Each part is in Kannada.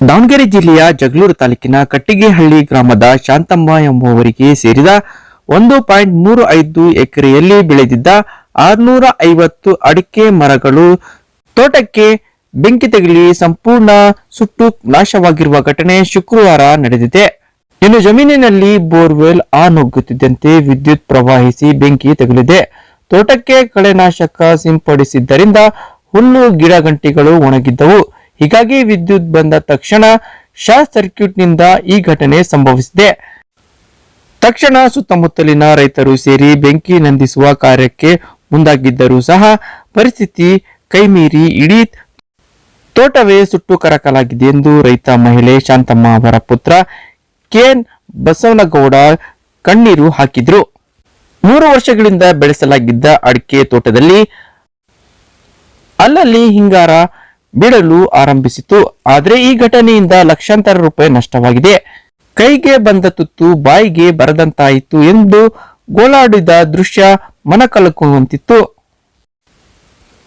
ದಾವಣಗೆರೆ ಜಿಲ್ಲೆಯ ಜಗಳೂರು ತಾಲೂಕಿನ ಕಟ್ಟಿಗೆಹಳ್ಳಿ ಗ್ರಾಮದ ಶಾಂತಮ್ಮ ಎಂಬುವರಿಗೆ ಸೇರಿದ 1.35 ಎಕರೆಯಲ್ಲಿ ಬೆಳೆದಿದ್ದ 650 ಅಡಿಕೆ ಮರಗಳು ತೋಟಕ್ಕೆ ಬೆಂಕಿ ತಗುಲಿ ಸಂಪೂರ್ಣ ಸುಟ್ಟು ನಾಶವಾಗಿರುವ ಘಟನೆ ಶುಕ್ರವಾರ ನಡೆದಿದೆ. ಇನ್ನು ಜಮೀನಿನಲ್ಲಿ ಬೋರ್ವೆಲ್ ನುಗ್ಗುತ್ತಿದ್ದಂತೆ ವಿದ್ಯುತ್ ಪ್ರವಹಿಸಿ ಬೆಂಕಿ ತಗುಲಿದೆ. ತೋಟಕ್ಕೆ ಕಳೆನಾಶಕ ಸಿಂಪಡಿಸಿದ್ದರಿಂದ ಹುಲ್ಲು ಗಿಡಗಂಟಿಗಳು ಒಣಗಿದ್ದವು. ಹೀಗಾಗಿ ವಿದ್ಯುತ್ ಬಂದ ತಕ್ಷಣ ಶಾರ್ಟ್ ಸರ್ಕ್ಯೂಟ್ನಿಂದ ಈ ಘಟನೆ ಸಂಭವಿಸಿದೆ. ತಕ್ಷಣ ಸುತ್ತಮುತ್ತಲಿನ ರೈತರು ಸೇರಿ ಬೆಂಕಿ ನಂದಿಸುವ ಕಾರ್ಯಕ್ಕೆ ಮುಂದಾಗಿದ್ದರೂ ಸಹ ಪರಿಸ್ಥಿತಿ ಕೈಮೀರಿ ಇಡೀ ತೋಟವೇ ಸುಟ್ಟು ಕರಕಲಾಗಿದೆ ಎಂದು ರೈತ ಮಹಿಳೆ ಶಾಂತಮ್ಮ ಅವರ ಪುತ್ರ ಕೆಎನ್ ಬಸವನಗೌಡ ಕಣ್ಣೀರು ಹಾಕಿದ್ರು. 3 ವರ್ಷಗಳಿಂದ ಬೆಳೆಸಲಾಗಿದ್ದ ಅಡಿಕೆ ತೋಟದಲ್ಲಿ ಅಲ್ಲಲ್ಲಿ ಹಿಂಗಾರ ಬೀಳಲು ಆರಂಭಿಸಿತು. ಆದರೆ ಈ ಘಟನೆಯಿಂದ ಲಕ್ಷಾಂತರ ರೂಪಾಯಿ ನಷ್ಟವಾಗಿದೆ. ಕೈಗೆ ಬಂದ ತುತ್ತು ಬಾಯಿಗೆ ಬರದಂತಾಯಿತು ಎಂದು ಗೋಳಾಡಿದ ದೃಶ್ಯ ಮನಕಲಕುವಂತಿತ್ತು.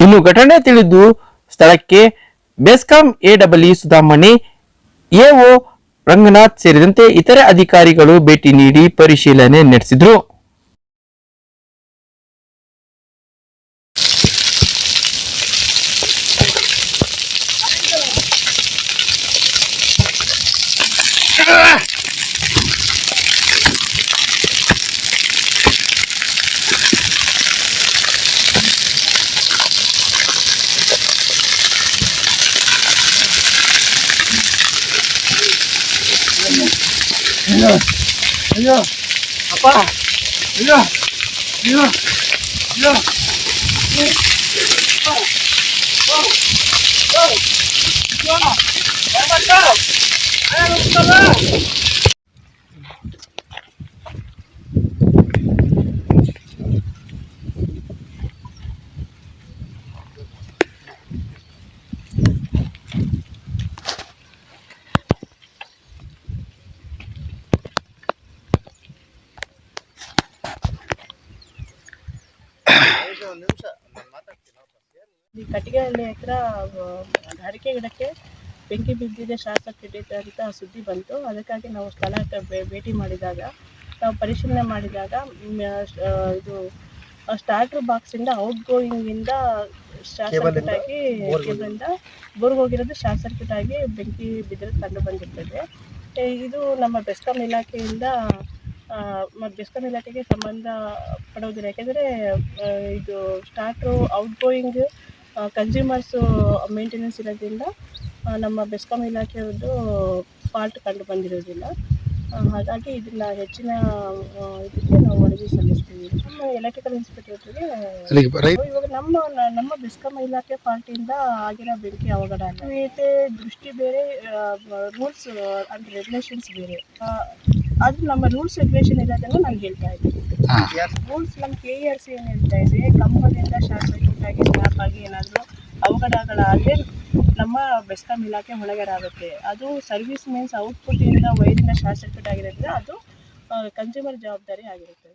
ಇನ್ನು ಘಟನೆ ತಿಳಿದು ಸ್ಥಳಕ್ಕೆ ಬೆಸ್ಕಾಂ ಎಡಬ್ಲ್ಯೂ ಸುಧಾಮಣಿ, ಎಒ ರಂಗನಾಥ್ ಸೇರಿದಂತೆ ಇತರೆ ಅಧಿಕಾರಿಗಳು ಭೇಟಿ ನೀಡಿ ಪರಿಶೀಲನೆ ನಡೆಸಿದ್ರು. ಅಯ್ಯೋ ಅಪ್ಪ ಅಯ್ಯೋ ಅಯ್ಯೋ ಅಯ್ಯೋ ಕಟ್ಟಿಗೆಹಳ್ಳಿ ಹತ್ರ ಅಡಿಕೆ ಗಿಡಕ್ಕೆ ಬೆಂಕಿ ಬಿದ್ದಿದೆ, ಶಾರ್ಟ್ ಸರ್ಕ್ಯೂಟ್ ಅಂತ ಸುದ್ದಿ ಬಂತು. ಅದಕ್ಕಾಗಿ ನಾವು ಸ್ಥಳಕ್ಕೆ ಭೇಟಿ ಮಾಡಿದಾಗ, ನಾವು ಪರಿಶೀಲನೆ ಮಾಡಿದಾಗ ಇದು ಸ್ಟಾರ್ಟರ್ ಬಾಕ್ಸಿಂದ ಔಟ್ ಗೋಯಿಂಗಿಂದ ಶಾರ್ಟ್ ಸರ್ಕ್ಯೂಟ್ ಆಗಿ ಕೇಬಲಿಂದ ಬೋರ್ಗೆ ಹೋಗಿರೋದು ಶಾರ್ಟ್ ಸರ್ಕ್ಯೂಟ್ ಆಗಿ ಬೆಂಕಿ ಬಿದ್ದಿರೋದು ಕಂಡು ಬಂದಿರ್ತದೆ. ಇದು ನಮ್ಮ ಬೆಸ್ಕಾಂ ಇಲಾಖೆಯಿಂದ ಬೆಸ್ಕಾಂ ಇಲಾಖೆಗೆ ಸಂಬಂಧ ಪಡೋದಿಲ್ಲ. ಯಾಕೆಂದರೆ ಇದು starter out going consumers maintenance ಇರೋದ್ರಿಂದ ನಮ್ಮ ಬೆಸ್ಕಾಂ ಇಲಾಖೆಯದ್ದು ಫಾಲ್ಟ್ ಕಂಡು ಬಂದಿರೋದಿಲ್ಲ. ಹಾಗಾಗಿ ಇದನ್ನ ಹೆಚ್ಚಿನ ಇದಕ್ಕೆ ನಾವು ವರದಿ ಸಲ್ಲಿಸ್ತೀವಿ. ನಮ್ಮ ಎಲೆಕ್ಟ್ರಿಕಲ್ ಇನ್ಸ್ಪೆಕ್ಟರ್ಗೆ ಇವಾಗ ನಮ್ಮ ಬೆಸ್ಕಾಂ ಇಲಾಖೆ ಫಾಲ್ಟಿಂದ ಆಗಿರೋ ಬೆಂಕಿ ಅವಘಡ ಅಲ್ಲ. ದೃಷ್ಟಿ ಬೇರೆ, ರೂಲ್ಸ್ ಅಂಡ್ ರೆಗ್ಯುಲೇಷನ್ಸ್ ಬೇರೆ. ಅದು ನಮ್ಮ ರೂಲ್ಸ್ ರೆಗ್ಯುಲೇಷನ್ ಇರೋದನ್ನು ನಾನು ಹೇಳ್ತಾ ಇದ್ದೀನಿ. ರೂಲ್ಸ್ ನಮ್ಮ KERC ಏನು ಹೇಳ್ತಾ ಇದೆ, ಕಂಬದಿಂದ ಶಾರ್ಟ್ ಸರ್ಕ್ಯೂಟ್ ಆಗಿ ಸ್ನ್ಯಾಪ್ ಆಗಿ ಏನಾದರೂ ಅವಘಡಗಳಾದರೆ ನಮ್ಮ ಬೆಸ್ಕಾಂ ಇಲಾಖೆ ಹೊಣೆಗಾರ ಆಗುತ್ತೆ. ಅದು ಸರ್ವಿಸ್ ಮೀನ್ಸ್ ಔಟ್ಪುಟ್ಟಿಂದ ವೈರಿಂದ ಶಾರ್ಟ್ ಸರ್ಕ್ಯೂಟ್ ಆಗಿರೋದ್ರಿಂದ ಅದು ಕನ್ಸ್ಯೂಮರ್ ಜವಾಬ್ದಾರಿ ಆಗಿರುತ್ತೆ.